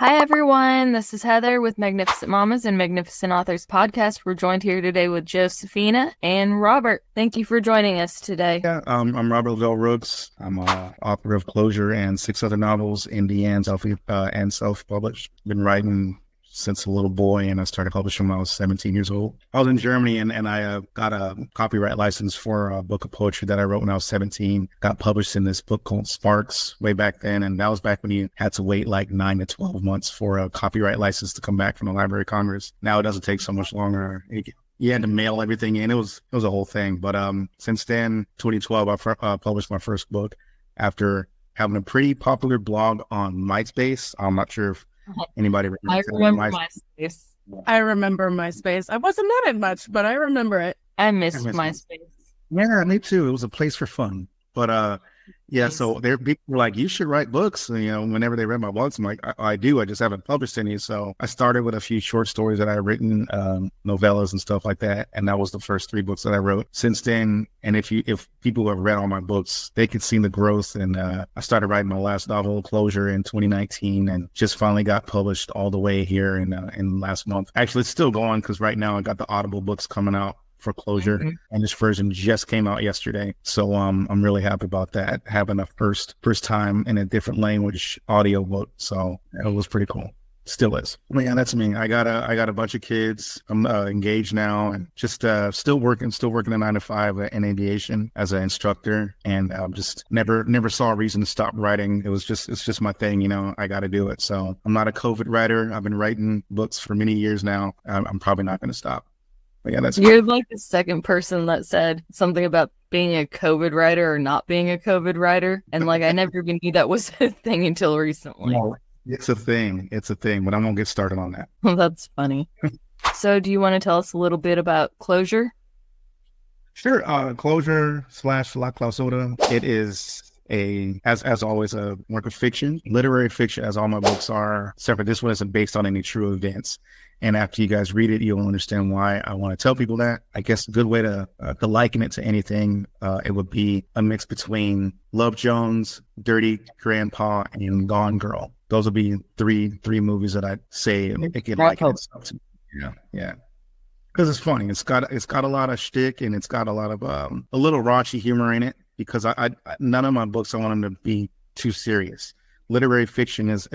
Hi, everyone. This is Heather with Magnificent Mamas and Magnificent Authors podcast. We're joined here today with Josephina and Robert. Thank you for joining us today. Yeah, I'm Robert Lovelle Rooks. I'm author of Closure and 6 other novels, indie and self-published. Been writing since a little boy, and I started publishing when I was 17 years old. I was in Germany, and I got a copyright license for a book of poetry that I wrote when I was 17. Got published in this book called Sparks way back then, and that was back when you had to wait like 9 to 12 months for a copyright license to come back from the Library of Congress. Now it doesn't take so much longer. You had to mail everything in. It was a whole thing. But since then, 2012, I published my first book after having a pretty popular blog on MySpace. I'm not sure if anybody I remember MySpace. I remember MySpace. I wasn't on it much, but I remember it. I missed MySpace. Yeah, me too. It was a place for fun. But yeah, so there people were like, you should write books. And, whenever they read my books, I'm like, I do. I just haven't published any. So I started with a few short stories that I had written, novellas and stuff like that. And that was the first 3 books that I wrote. Since then, and if people have read all my books, they can see the growth. And I started writing my last novel, Closure, in 2019, and just finally got published all the way here in last month. Actually, it's still going because right now I got the Audible books coming out for Closure, and this version just came out yesterday. So I'm really happy about that, having a first time in a different language audio book. So it was pretty cool. Still is. But yeah, that's me. I got a bunch of kids. I'm engaged now, and just still working a 9 to 5 in aviation as an instructor, and just never saw a reason to stop writing. It's just my thing. I got to do it. So I'm not a COVID writer. I've been writing books for many years now. I'm probably not going to stop. Yeah, You're like the second person that said something about being a COVID writer or not being a COVID writer. And like, I never even knew that was a thing until recently. No, it's a thing, but I won't get started on that. Well, that's funny. So do you want to tell us a little bit about Closure? Sure. Closure / La Clausura. It is as always, a work of fiction, literary fiction, as all my books are, except for this one isn't based on any true events. And after you guys read it, you'll understand why I want to tell people that. I guess a good way to liken it to anything, it would be a mix between Love Jones, Dirty Grandpa, and Gone Girl. Those would be three movies that I'd say it could liken itself to. Yeah. Because it's funny. It's got a lot of shtick, and it's got a lot of a little raunchy humor in it. Because I none of my books I want them to be too serious. Literary fiction is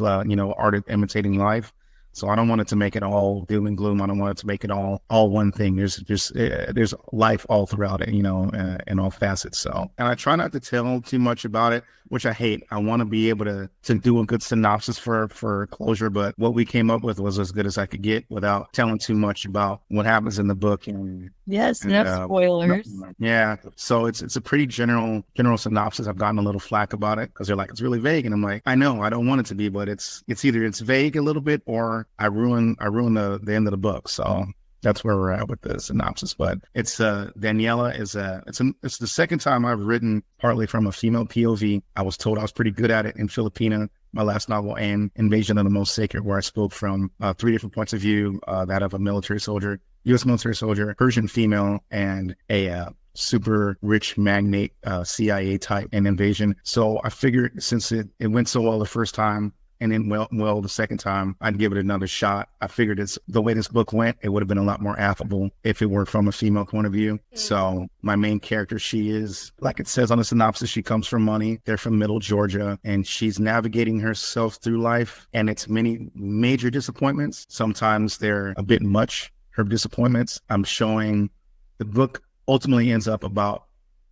art of imitating life. So I don't want it to make it all doom and gloom. I don't want it to make it all one thing. There's life all throughout it, in all facets. So, and I try not to tell too much about it, which I hate. I want to be able to do a good synopsis for Closure, but what we came up with was as good as I could get without telling too much about what happens in the book. No spoilers. Yeah. So it's a pretty general synopsis. I've gotten a little flack about it because they're like, it's really vague. And I'm like, I know, I don't want it to be, but it's either it's vague a little bit or I ruin the end of the book. So that's where we're at with the synopsis. But it's Daniela it's the second time I've written partly from a female POV. I was told I was pretty good at it in Filipina, my last novel, and Invasion of the Most Sacred, where I spoke from 3 different points of view, that of a military soldier, U.S. military soldier, Persian female, and a super rich magnate CIA type in Invasion. So I figured since it went so well the first time, and then well the second time, I'd give it another shot. I figured the way this book went, it would have been a lot more affable if it were from a female point of view. So my main character, she is, like it says on the synopsis, she comes from money. They're from Middle Georgia, and she's navigating herself through life, and it's many major disappointments. Sometimes they're a bit much, her disappointments. I'm showing the book ultimately ends up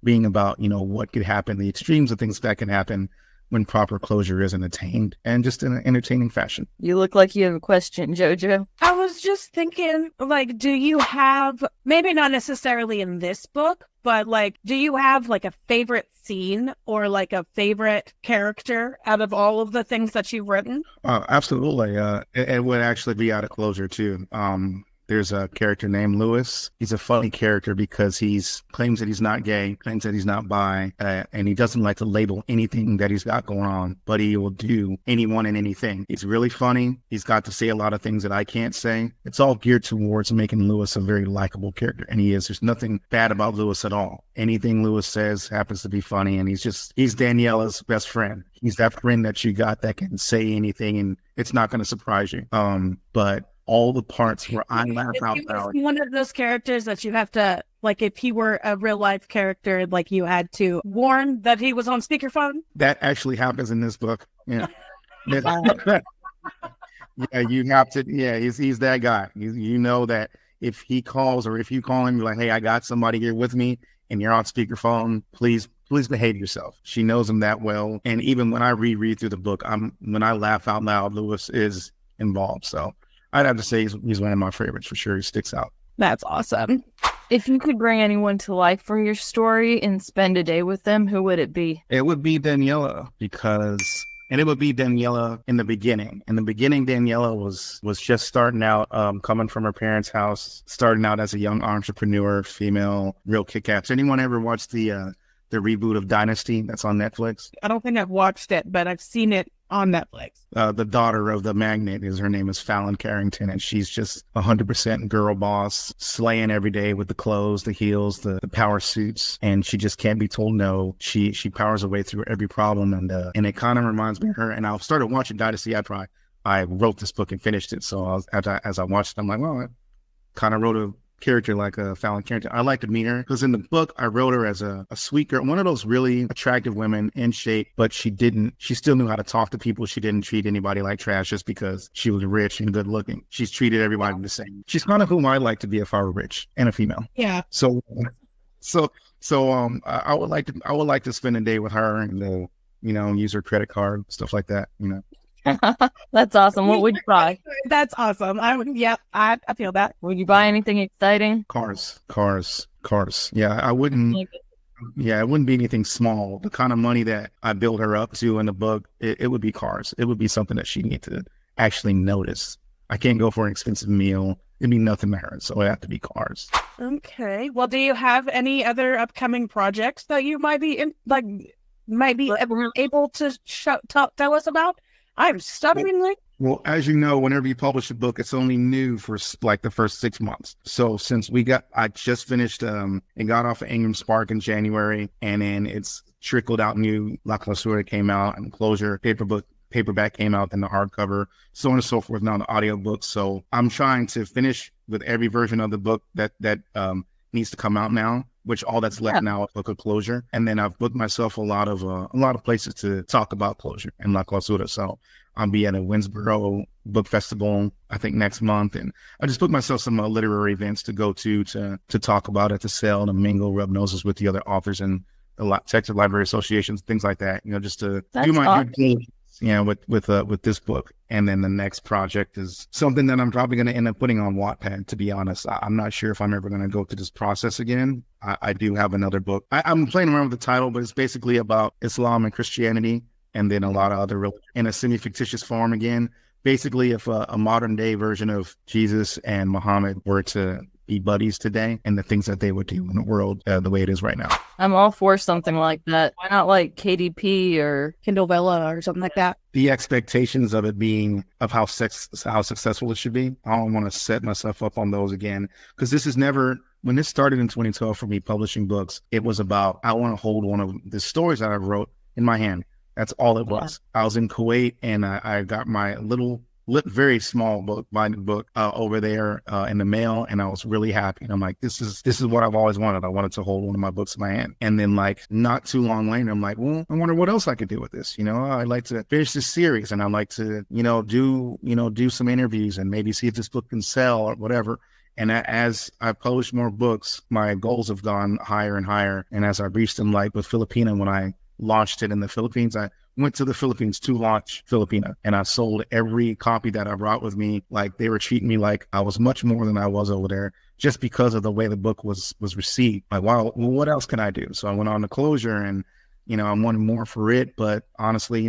being about what could happen, the extremes of things that can happen when proper closure isn't attained, and just in an entertaining fashion. You look like you have a question, Jojo. I was just thinking, like, do you have, maybe not necessarily in this book, but like, do you have like a favorite scene or like a favorite character out of all of the things that you've written? Absolutely. It would actually be out of Closure too. there's a character named Lewis. He's a funny character because he's claims that he's not gay, claims that he's not bi, and he doesn't like to label anything that he's got going on, but he will do anyone and anything. He's really funny. He's got to say a lot of things that I can't say. It's all geared towards making Lewis a very likable character, and he is. There's nothing bad about Lewis at all. Anything Lewis says happens to be funny, and he's Daniela's best friend. He's that friend that you got that can say anything, and it's not going to surprise you. But all the parts where I laugh out loud. One of those characters that you have to, like, if he were a real life character, like you had to warn that he was on speakerphone. That actually happens in this book. Yeah. Yeah, you have to. Yeah, he's that guy. You know that if he calls or if you call him, you're like, hey, I got somebody here with me, and you're on speakerphone. Please behave yourself. She knows him that well. And even when I reread through the book, when I laugh out loud, Lewis is involved. So I'd have to say he's one of my favorites for sure. He sticks out. That's awesome. If you could bring anyone to life from your story and spend a day with them, who would it be? It would be Daniela and it would be Daniela in the beginning. In the beginning, Daniela was just starting out, coming from her parents' house, starting out as a young entrepreneur, female, real kick-ass. Anyone ever watched the reboot of Dynasty that's on Netflix? I don't think I've watched it, but I've seen it on Netflix. The daughter of the magnate her name is Fallon Carrington, and she's just 100% girl boss, slaying every day with the clothes, the heels, the power suits, and she just can't be told no. She powers her way through every problem, and it kind of reminds me of her. And I started watching Dynasty after I wrote this book and finished it. So as I watched it, I'm like, well, I kind of wrote a character like a Fallon character. I like to meet her because in the book I wrote her as a sweet girl, one of those really attractive women in shape, but she still knew how to talk to people. She didn't treat anybody like trash just because she was rich and good looking. She's treated everybody the same. She's kind of whom I'd like to be if I were rich and a female. Yeah. So I would like to spend a day with her and use her credit card, stuff like that. That's awesome. What would you buy? That's awesome. I feel that. Would you buy anything exciting? Cars. Yeah, I wouldn't. Yeah, it wouldn't be anything small. The kind of money that I build her up to in the book, it would be cars. It would be something that she needs to actually notice. I can't go for an expensive meal. It'd be nothing to her, so it'd have to be cars. Okay. Well, do you have any other upcoming projects that you might be able to tell us about? I'm stutteringly. Well, as you know, whenever you publish a book, it's only new for like the first 6 months. So since I just finished, it got off of Ingram Spark in January, and then it's trickled out new. La Clausura came out, and Closure paperback came out, then the hardcover, so on and so forth. Now the audiobook. So I'm trying to finish with every version of the book that needs to come out now, which all that's left now is Book of Closure. And then I've booked myself a lot of places to talk about Closure and La Clausura. So I'll be at a Winsboro Book Festival, I think next month. And I just booked myself some literary events to go to talk about it, to sell, to mingle, rub noses with the other authors and the Texas Library Associations, things like that, just to do my due diligence. With this book. And then the next project is something that I'm probably going to end up putting on Wattpad, to be honest. I'm not sure if I'm ever going to go through this process again. I do have another book. I'm playing around with the title, but it's basically about Islam and Christianity, and then a lot of other religions in a semi-fictitious form again. Basically, if a modern day version of Jesus and Muhammad were to be buddies today, and the things that they would do in the world the way it is right now. I'm all for something like that. Why not like KDP or Kindle Vella or something like that? The expectations of it being of how successful it should be, I don't want to set myself up on those again, because this is never. When this started in 2012 for me publishing books, it was about, I want to hold one of the stories that I wrote in my hand. That's all it was. I was in Kuwait, and I got my very small binding book over there in the mail, and I was really happy. And I'm like, this is what I've always wanted. I wanted to hold one of my books in my hand. And then like not too long later, I'm like, well, I wonder what else I could do with this. I'd like to finish this series, and I'd like to do some interviews and maybe see if this book can sell or whatever. And as I've published more books, my goals have gone higher and higher. And as I reached them, like with Filipina, when I launched it in the Philippines, I went to the Philippines to launch Filipina, and I sold every copy that I brought with me. Like, they were treating me like I was much more than I was over there, just because of the way the book was received. Like, wow, well, what else can I do? So I went on to Closure, and I wanted more for it. But honestly,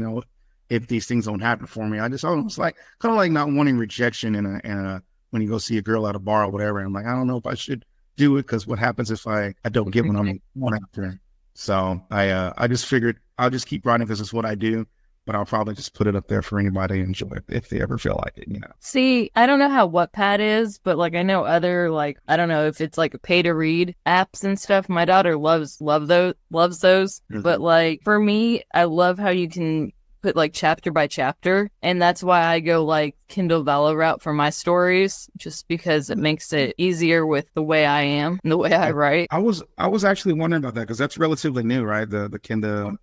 if these things don't happen for me, I just almost kind of like not wanting rejection in a when you go see a girl at a bar or whatever. I'm like, I don't know if I should do it because what happens if I don't get what I'm going after? So I just figured I'll just keep writing because it's what I do. But I'll probably just put it up there for anybody to enjoy if they ever feel like it, you know. See, I don't know how Wattpad is, but like I know other like I don't know if it's like pay to read apps and stuff. My daughter loves those. Mm-hmm. But like for me, I love how you can put like chapter by chapter, and that's why I go like Kindle Vella route for my stories, just because it makes it easier with the way I am and the way I write. I was actually wondering about that because that's relatively new, right? The Kindle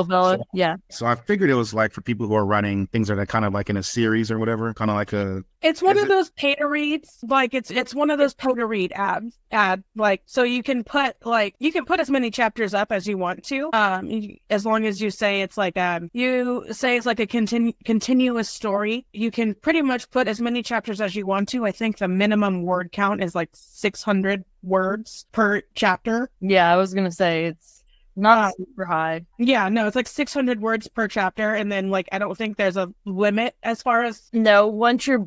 Vella, yeah. So I figured it was like for people who are writing things that are kind of like in a series or whatever, kind of like a. It's one of those pay to reads, like it's one of those pay to read ad like so you can put as many chapters up as you want to, as long as you say it's like a continuous story. You can pretty much put as many chapters as you want to. I think the minimum word count is like 600 words per chapter. Yeah, I was gonna say it's not super high. Yeah, no, it's like 600 words per chapter, and then like I don't think there's a limit as far as. No, once you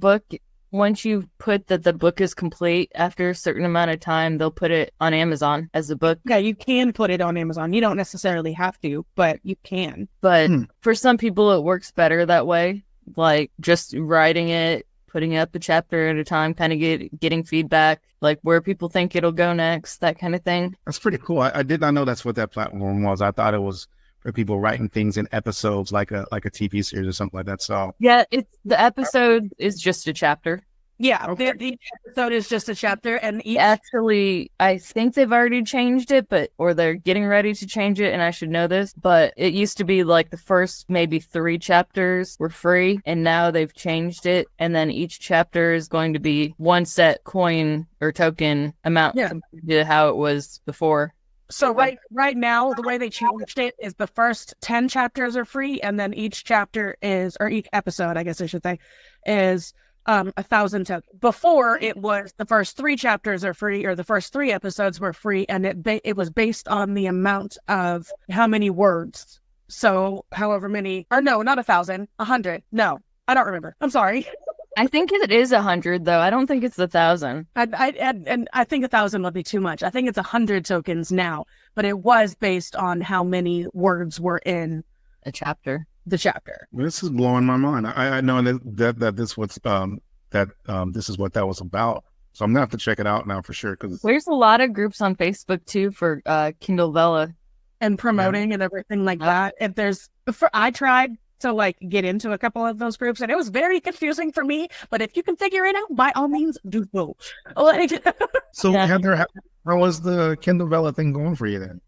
put that the book is complete after a certain amount of time, they'll put it on Amazon as a book. Yeah, you can put it on Amazon. You don't necessarily have to, but you can. But for some people, it works better that way. Like just writing it, putting up a chapter at a time, kind of getting feedback, like where people think it'll go next, that kind of thing. That's pretty cool. I did not know that's what that platform was. I thought it was for people writing things in episodes, like a TV series or something like that. So yeah, the episode is just a chapter. Yeah, okay. Each episode is just a chapter, and actually, I think they've already changed it, or they're getting ready to change it, and I should know this, but it used to be like the first maybe 3 chapters were free, and now they've changed it, and then each chapter is going to be 1 set coin or token amount compared to how it was before. So right now, the way they changed it is the first 10 chapters are free, and then each chapter or each episode, I guess I should say, is 1,000 tokens. Before, it was the first 3 chapters are free, or the first 3 episodes were free, and it was based on the amount of how many words. So however many, or no, not 1,000, 100. No, I don't remember. I'm sorry. I think it is 100 though. I don't think it's 1,000. And I think 1,000 would be too much. I think it's 100 tokens now, but it was based on how many words were in a chapter. The chapter. This is blowing my mind. I know that this this is what that was about. So I'm gonna have to check it out now for sure. Because there's a lot of groups on Facebook too for Kindle Vella and promoting and everything like that. If I tried to like get into a couple of those groups, and it was very confusing for me. But if you can figure it out, by all means, do so. So Heather, how was the Kindle Vella thing going for you then?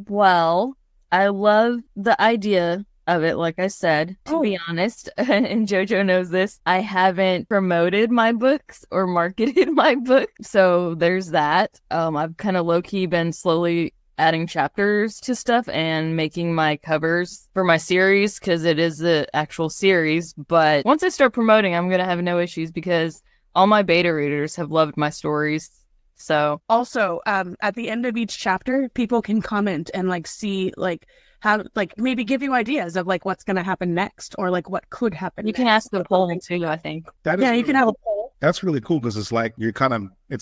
Well, I love the idea of it, like I said, to be honest, and JoJo knows this, I haven't promoted my books or marketed my book, so there's that. I've kind of low-key been slowly adding chapters to stuff and making my covers for my series, because it is the actual series, but once I start promoting, I'm gonna have no issues, because all my beta readers have loved my stories. So also, at the end of each chapter, people can comment and like see like how, like, maybe give you ideas of like what's going to happen next, or like what could happen. You can ask the poll too, I think. You can have a poll. That's really cool, because it's like it's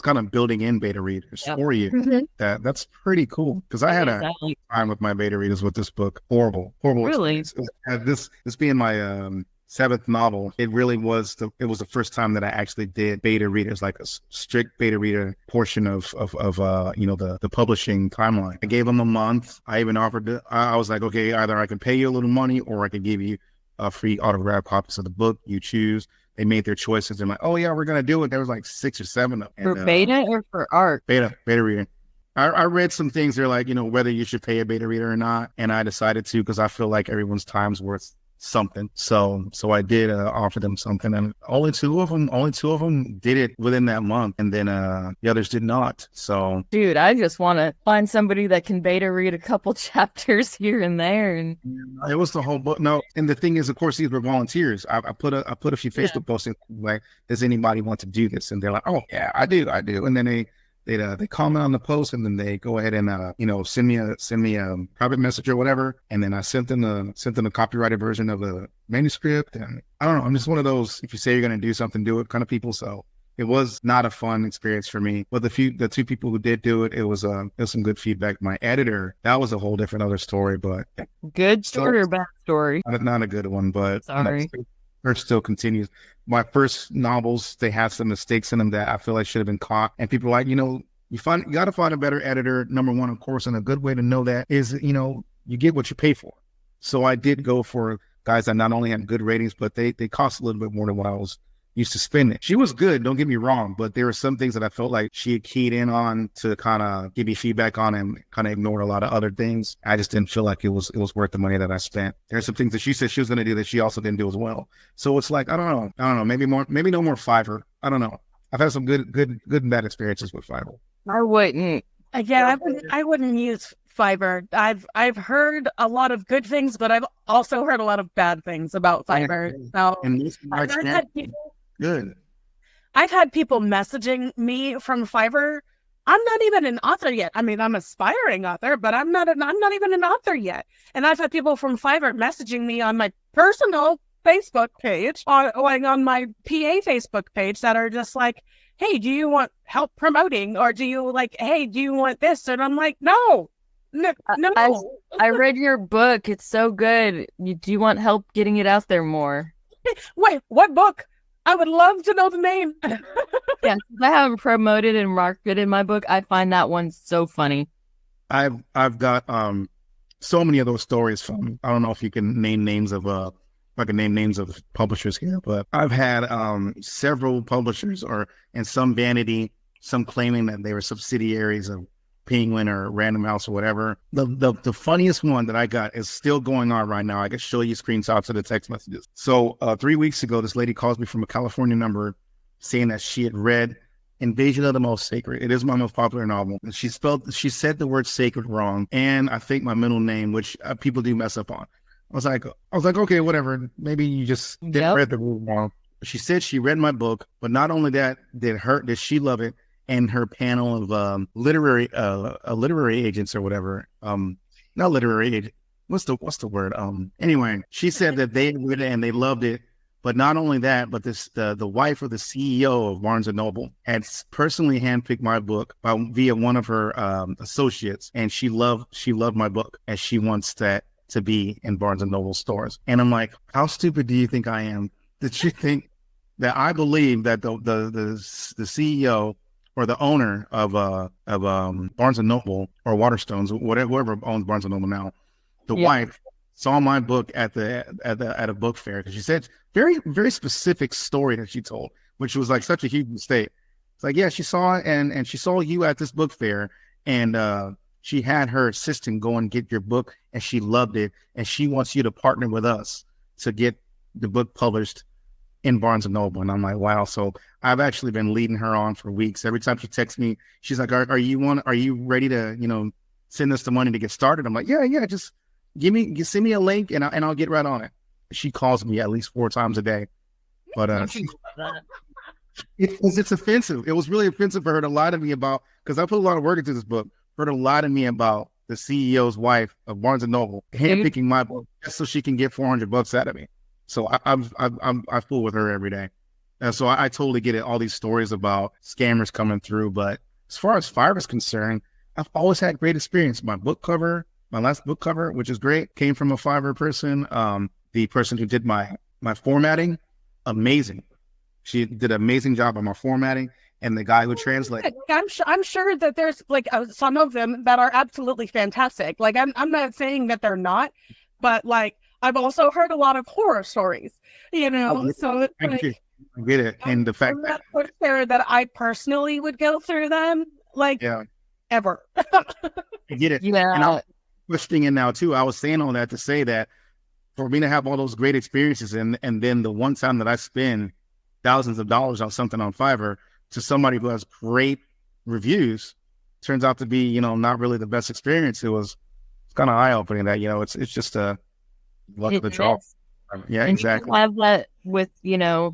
kind of building in beta readers for you. Mm-hmm. That's pretty cool, because I had a time with my beta readers with this book. Horrible really experience. This being my 7th novel, it really was the first time that I actually did beta readers, like a strict beta reader portion of the publishing timeline. I gave them a month. I even offered I was like, okay, either I can pay you a little money, or I can give you a free autographed copies of the book. You choose. They made their choices. They're like, oh yeah, we're gonna do it. There was like 6 or 7 of them. For beta or for art? Beta reading. I read some things. They're like, whether you should pay a beta reader or not, and I decided to, because I feel like everyone's time's worth something. So I did offer them something, and only two of them did it within that month, and then the others did not. So dude, I just want to find somebody that can beta read a couple chapters here and there, and it was the whole book. No, and the thing is, of course, these were volunteers. I put a few Facebook posts in, like, does anybody want to do this? And they're like, oh yeah, I do, and then they comment on the post, and then they go ahead and send me a private message or whatever, and then I sent them the copyrighted version of the manuscript, and I don't know. I'm just one of those, if you say you're going to do something, do it kind of people. So it was not a fun experience for me. But the two people who did do it, it was some good feedback. My editor, that was a whole different other story, but Good story or bad story? not a good one, but Sorry. Search still continues. My first novels, they had some mistakes in them that I feel like should have been caught. And people are like, you got to find a better editor. Number one, of course, and a good way to know that is, you get what you pay for. So I did go for guys that not only had good ratings, but they cost a little bit more than what I was used to spending. She was good, don't get me wrong, but there were some things that I felt like she had keyed in on to kind of give me feedback on and kind of ignored a lot of other things. I just didn't feel like it was worth the money that I spent. There's some things that she said she was going to do that she also didn't do as well. So it's like, I don't know, maybe no more Fiverr. I don't know. I've had some good and bad experiences with Fiverr. I wouldn't. Again, I wouldn't use Fiverr. I've heard a lot of good things, but I've also heard a lot of bad things about Fiverr. So Good. I've had people messaging me from Fiverr. I'm not even an author yet. I mean, I'm an aspiring author, but I'm not even an author yet. And I've had people from Fiverr messaging me on my personal Facebook page, on my PA Facebook page, that are just like, hey, do you want help promoting? Or do you hey, do you want this? And I'm like, no. I read your book. It's so good. Do you want help getting it out there more? Wait, what book? I would love to know the name. Yeah, I haven't promoted and marketed my book. I find that one so funny. I've got so many of those stories from, I don't know if you can name names of I can name names of publishers here, but I've had several publishers and some Vanity, some claiming that they were subsidiaries of Penguin or Random House or whatever. The funniest one that I got is still going on right now. I can show you screenshots of the text messages. So 3 weeks ago, this lady calls me from a California number saying that she had read Invasion of the Most Sacred. It is my most popular novel. She said the word sacred wrong, and I think my middle name, which people do mess up on. I was like, okay, whatever. Maybe you just didn't read the rule wrong. She said she read my book, but not only that, did she love it, and her panel of literary agents or whatever. Not literary agent. What's the word? Anyway, she said that they read it and they loved it. But not only that, but the wife of the CEO of Barnes & Noble had personally handpicked my book via one of her associates, and she loved my book, and she wants that to be in Barnes & Noble stores. And I'm like, how stupid do you think I am? Did you think that I believe that the CEO or the owner of Barnes & Noble or Waterstones, whoever owns Barnes & Noble now, the wife saw my book at a book fair, because she said very, very specific story that she told, which was like such a huge mistake. It's like, yeah, she saw it and she saw you at this book fair, and she had her assistant go and get your book, and she loved it, and she wants you to partner with us to get the book published in Barnes & Noble. And I'm like, wow. So I've actually been leading her on for weeks. Every time she texts me, she's like, are you ready to, send us the money to get started? I'm like, yeah, just send me a link and I'll get right on it. She calls me at least 4 times a day, but it's offensive. It was really offensive for her to lie to me about, because I put a lot of work into this book, for her to lie to me about the CEO's wife of Barnes & Noble handpicking my book just so she can get $400 out of me. So I fool with her every day. And so I totally get it. All these stories about scammers coming through. But as far as Fiverr is concerned, I've always had great experience. My last book cover, which is great, came from a Fiverr person. The person who did my formatting, amazing. She did an amazing job on my formatting. And the guy who translated. I'm sure that there's some of them that are absolutely fantastic. I'm not saying that they're not, but I've also heard a lot of horror stories, so it's I get it. And the fact that I personally would go through them, ever. I get it. Yeah. And I'm pushing in now too. I was saying all that to say that for me to have all those great experiences and then the one time that I spend thousands of dollars on something on Fiverr to somebody who has great reviews turns out to be, not really the best experience. It's kind of eye-opening that, it's just a luck of the draw. Yeah, and exactly. You have that with,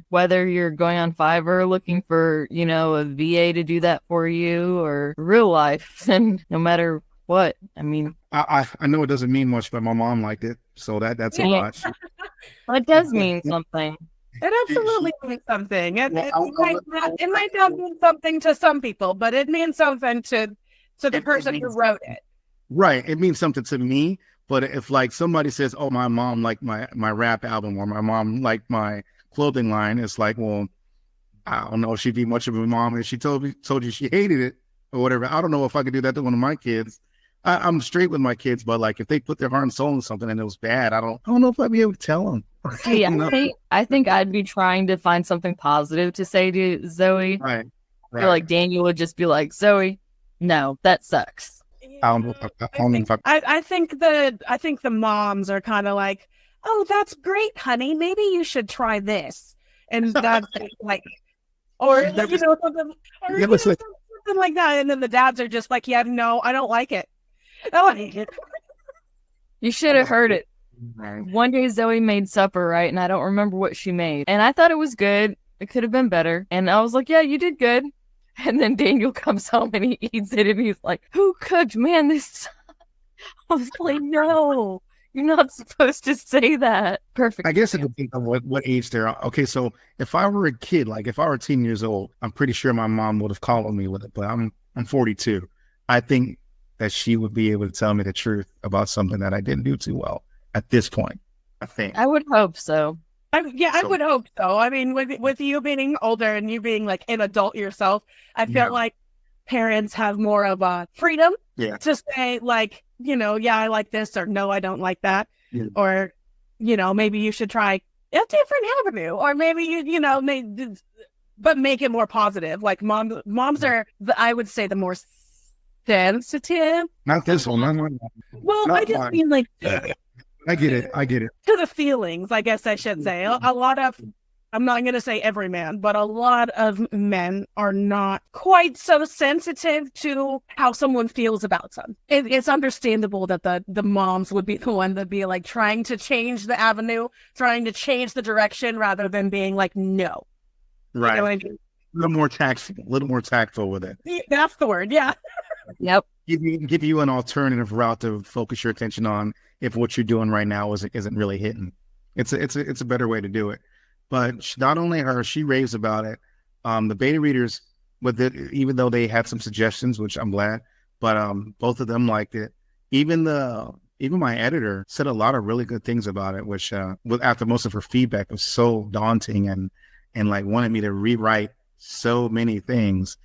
whether you're going on Fiverr looking for, a VA to do that for you, or real life, and no matter what. I mean, I know it doesn't mean much, but my mom liked it, so that's a lot. Well, it does mean something. It absolutely means something. It, Well, it might not mean something to some people, but it means something to the person who wrote it. right. It means something to me. But if like somebody says, "Oh, my mom liked my rap album," or "My mom liked my clothing line," it's like, well, I don't know if she'd be much of a mom if she told you she hated it or whatever. I don't know if I could do that to one of my kids. I'm straight with my kids, but like if they put their heart and soul in something and it was bad, I don't know if I'd be able to tell them. See, I think I'd be trying to find something positive to say to Zoe. Right. I feel like Daniel would just be like, Zoe, no, that sucks. I think the moms are kind of like, oh, that's great, honey. Maybe you should try this, and that's like, or something like that. And then the dads are just like, yeah, no, I don't like it. I like it. You should have heard it. One day Zoe made supper, right? And I don't remember what she made. And I thought it was good. It could have been better. And I was like, yeah, you did good. And then Daniel comes home and he eats it and he's like, who cooked? Man, this I was like, no, you're not supposed to say that. Perfect. I guess it depends on what age they're. Okay, so if I were a kid, like if I were 10 years old, I'm pretty sure my mom would have called me with it. But I'm 42. I think that she would be able to tell me the truth about something that I didn't do too well at this point. I think. I would hope so. I would hope so. I mean, with you being older and you being like an adult yourself, I feel like parents have more of a freedom to say like, yeah, I like this, or no, I don't like that. Yeah. Or, maybe you should try a different avenue, or maybe but make it more positive. Like moms are, I would say, the more sensitive. Not this one. Well, I just mean like. I get it. To the feelings, I guess I should say. A lot of, I'm not going to say every man, but a lot of men are not quite so sensitive to how someone feels about something. It's understandable that the moms would be the one that be like trying to change the avenue, trying to change the direction rather than being like, no. Right. You know what I mean? A little more tactful with it. That's the word. Yeah. Yep. Give you an alternative route to focus your attention on if what you're doing right now isn't really hitting. It's a better way to do it. But not only her, she raves about it. The beta readers with it, even though they had some suggestions, which I'm glad, but both of them liked it. Even my editor said a lot of really good things about it, which after most of her feedback was so daunting and like wanted me to rewrite so many things.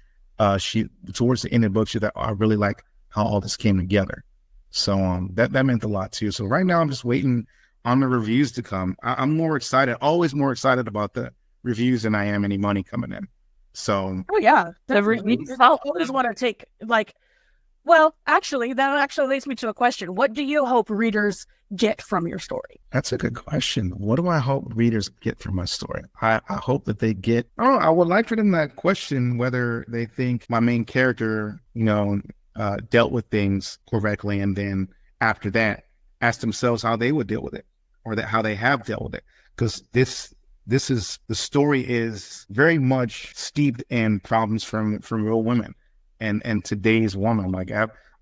She towards the end of the book, she thought, I really like how all this came together. So that meant a lot too. So right now I'm just waiting on the reviews to come. I'm more excited, always more excited about the reviews than I am any money coming in. So the reviews. I always want to take well, actually, that actually leads me to a question. What do you hope readers get from your story? That's a good question. What do I hope readers get from my story? I hope that they get, I would like for them to question whether they think my main character, dealt with things correctly. And then after that, ask themselves how they would deal with it, or how they have dealt with it. Because the story is very much steeped in problems from real women. And today's woman, like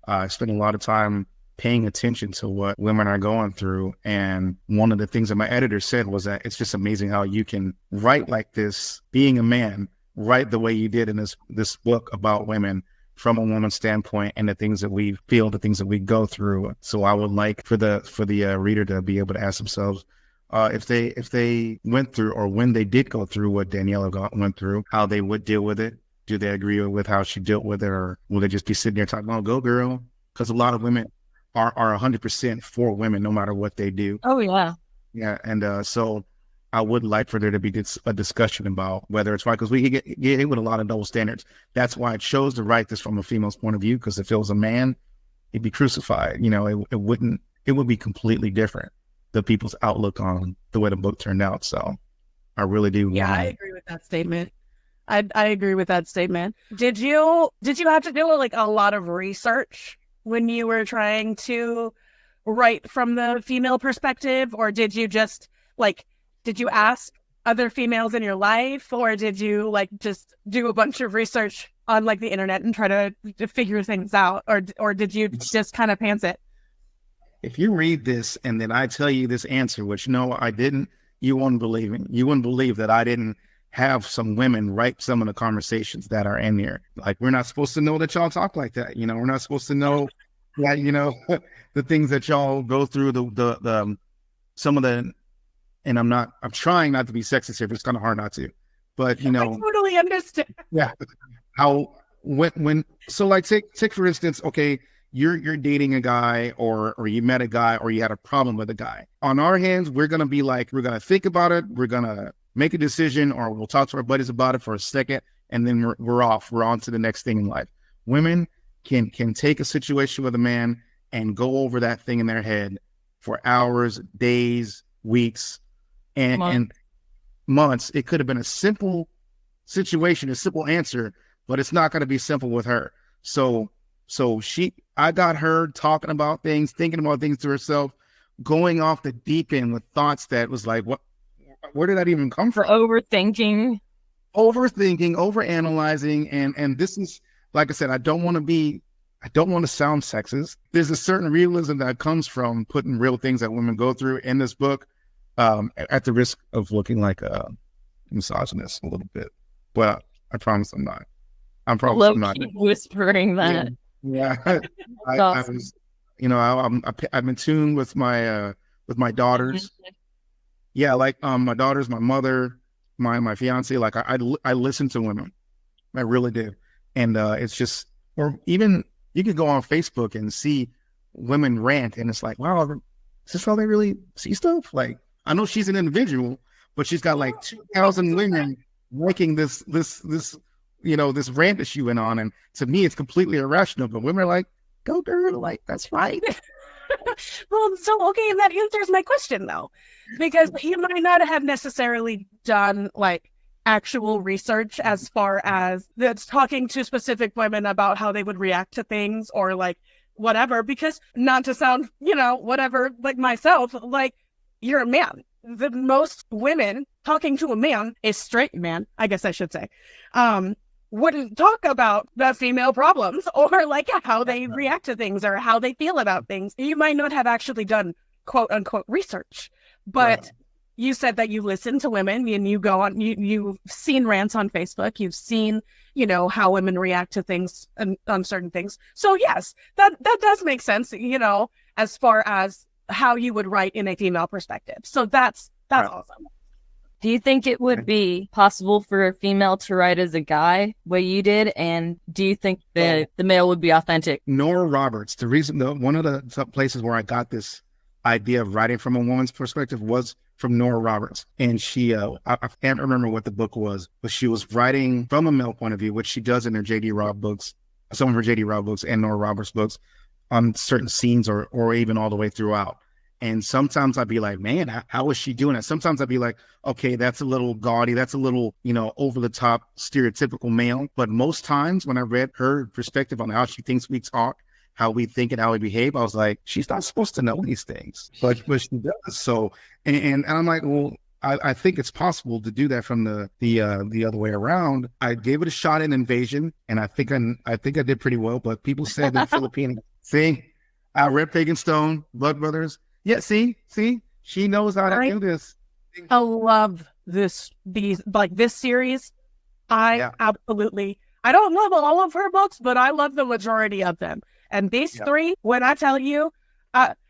I spend a lot of time paying attention to what women are going through. And one of the things that my editor said was that it's just amazing how you can write like this, being a man, write the way you did in this book about women from a woman's standpoint and the things that we feel, the things that we go through. So I would like for the reader to be able to ask themselves, if they went through, or when they did go through what Daniela went through, how they would deal with it. Do they agree with how she dealt with it, or will they just be sitting there talking, "Oh, go girl"? Because a lot of women are 100% for women, no matter what they do. Oh yeah, yeah. And so I would like for there to be a discussion about whether it's right, because we get hit with a lot of double standards. That's why I chose to write this from a female's point of view. Because if it was a man, he'd be crucified. It would be completely different. The people's outlook on the way the book turned out. So I really do. Yeah, I agree with that statement. I agree with that statement. Did you have to do like a lot of research when you were trying to write from the female perspective, or did you just did you ask other females in your life, or did you just do a bunch of research on the internet and try to figure things out, or did you just kind of pants it? If you read this and then I tell you this answer, which no, I didn't, You wouldn't believe me. You wouldn't believe that I didn't have some women write some of the conversations that are in here. Like, we're not supposed to know that y'all talk like that. You know, we're not supposed to know that, you know, the things that y'all go through, some of the, and I'm trying not to be sexist here, but it's kind of hard not to. But, you know, I totally understand. yeah, how, so like, take for instance, okay, you're dating a guy or you met a guy or you had a problem with a guy. On our hands, we're going to be like, we're going to think about it. We're going to make a decision, or we'll talk to our buddies about it for a second. And then we're off. We're on to the next thing in life. Women can take a situation with a man and go over that thing in their head for hours, days, weeks, and months. It could have been a simple situation, a simple answer, but it's not going to be simple with her. So I got her talking about things, thinking about things to herself, going off the deep end with thoughts that was like, where did that even come from? Overthinking, overanalyzing. And this is, like I said, I don't want to sound sexist. There's a certain realism that comes from putting real things that women go through in this book, at the risk of looking like a misogynist a little bit. But I promise I'm not. I'm probably not whispering that. Yeah. I Awesome. was, you know, I'm in tune with my daughters. Yeah, like my daughters, my mother, my fiance. Like I listen to women, I really do, and it's just, or even you could go on Facebook and see women rant, and it's like, wow, is this how they really see stuff? Like, I know she's an individual, but she's got like 2,000 women making this you know, this rant that she went on, and to me, it's completely irrational. But women are like, "Go girl, like that's right." Well, so okay, that answers my question though, because you might not have necessarily done like actual research as far as that's talking to specific women about how they would react to things or like whatever, because not to sound, you know, whatever, like myself, like you're a man. The most women talking to a man, a straight man, I guess I should say, wouldn't talk about the female problems or like how they react to things or how they feel about things. You might not have actually done quote unquote research, but you said that you listen to women and you go on, you've seen rants on Facebook, you've seen, you know, how women react to things and on certain things. So yes, that does make sense, you know, as far as how you would write in a female perspective. So that's awesome. Do you think it would be possible for a female to write as a guy, way you did? And do you think that the male would be authentic? Nora Roberts, one of the places where I got this idea of writing from a woman's perspective was from Nora Roberts. And she, I can't remember what the book was, but she was writing from a male point of view, which she does in her J.D. Robb books, some of her J.D. Robb books and Nora Roberts books, on certain scenes or even all the way throughout. And sometimes I'd be like, man, how is she doing it? Sometimes I'd be like, okay, that's a little gaudy. That's a little, you know, over the top, stereotypical male. But most times when I read her perspective on how she thinks we talk, how we think and how we behave, I was like, she's not supposed to know these things, but she does. So, and I'm like, well, I think it's possible to do that from the other way around. I gave it a shot in Invasion, and I think I did pretty well. But people said that Filipino. See, I read Pagan Stone, Blood Brothers. Yeah, see, she knows how to do this. I love this series. Absolutely. I don't love all of her books, but I love the majority of them. And these three, when I tell you,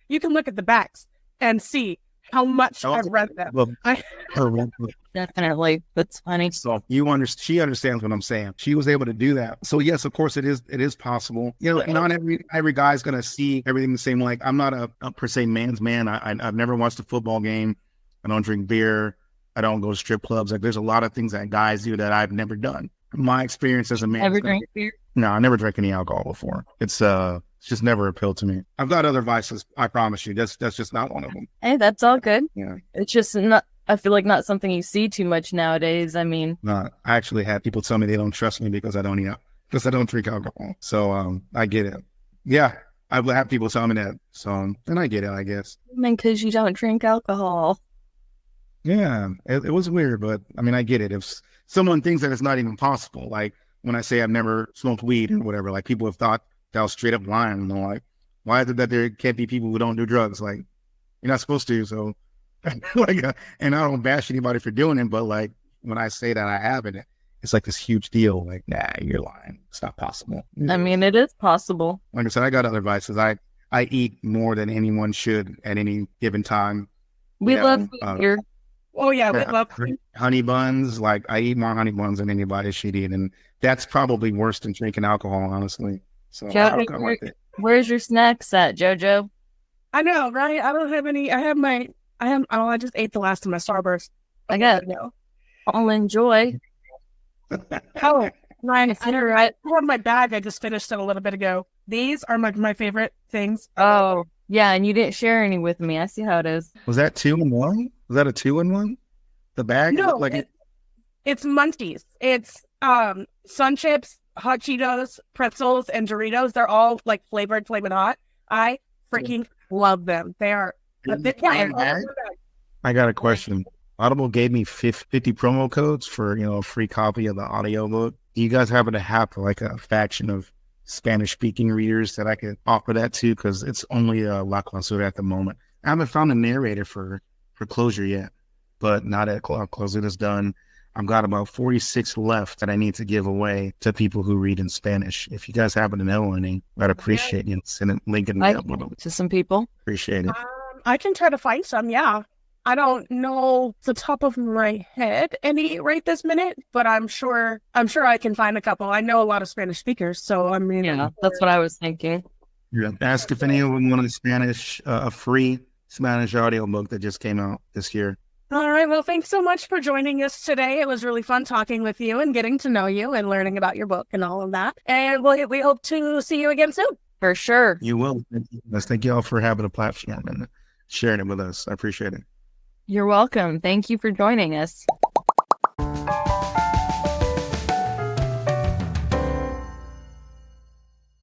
you can look at the backs and see how much I've read them. Well, Definitely. That's funny. So she understands what I'm saying. She was able to do that. So yes, of course it is possible. You know, not every guy's gonna see everything the same. Like, I'm not a per se man's man. I've never watched a football game. I don't drink beer. I don't go to strip clubs. Like, there's a lot of things that guys do that I've never done. My experience as a man. Ever drink beer? No, I never drank any alcohol before. It's just never appealed to me. I've got other vices. I promise you. That's just not one of them. Hey, that's all good. Yeah. It's just not. I feel like not something you see too much nowadays. I mean, no, I actually had people tell me they don't trust me because I don't drink alcohol. So I get it. Yeah, I would have people tell me that. So and I get it, I guess. I mean, because you don't drink alcohol. Yeah, it was weird, but I mean, I get it. If someone thinks that it's not even possible, like when I say I've never smoked weed or whatever, like people have thought that I was straight up lying. You know, like, why is it that there can't be people who don't do drugs? Like, you're not supposed to, so And I don't bash anybody for doing it, but like when I say that I haven't, it's like this huge deal. Like, nah, you're lying. It's not possible. I mean, it is possible. Like I said, I got other vices. I eat more than anyone should at any given time. We love food here. Oh yeah, we love honey buns. Like I eat more honey buns than anybody should eat, and that's probably worse than drinking alcohol, honestly. So where's your snacks at, JoJo? I know, right? I don't have any. I just ate the last of my Starburst. I got no. I'll enjoy. Oh, nice. I have my bag. I just finished it a little bit ago. These are my favorite things. Oh, yeah, and you didn't share any with me. I see how it is. Was that 2-in-1? Was that a 2-in-1? The bag? No, it's Munchies. It's Sun Chips, Hot Cheetos, pretzels, and Doritos. They're all like flavored, flaming hot. I freaking love them. They are. I got a question. Audible gave me 50 promo codes for, a free copy of the audiobook. Do you guys happen to have like a faction of Spanish-speaking readers that I could offer that to? Because it's only La Clausura at the moment. I haven't found a narrator for Closure yet, but not at Clausura's done. I've got about 46 left that I need to give away to people who read in Spanish. If you guys happen to know any, I'd appreciate you. Send a link in the to some people. Appreciate it. I can try to find some, yeah. I don't know the top of my head any right this minute, but I'm sure I can find a couple. I know a lot of Spanish speakers, so I mean, yeah, that's what I was thinking. Yeah. Ask if anyone wanted a free Spanish audiobook that just came out this year. All right. Well, thanks so much for joining us today. It was really fun talking with you and getting to know you and learning about your book and all of that. And we hope to see you again soon. For sure. You will. Thank you all for having a platform and sharing it with us. I appreciate it. You're welcome. Thank you for joining us.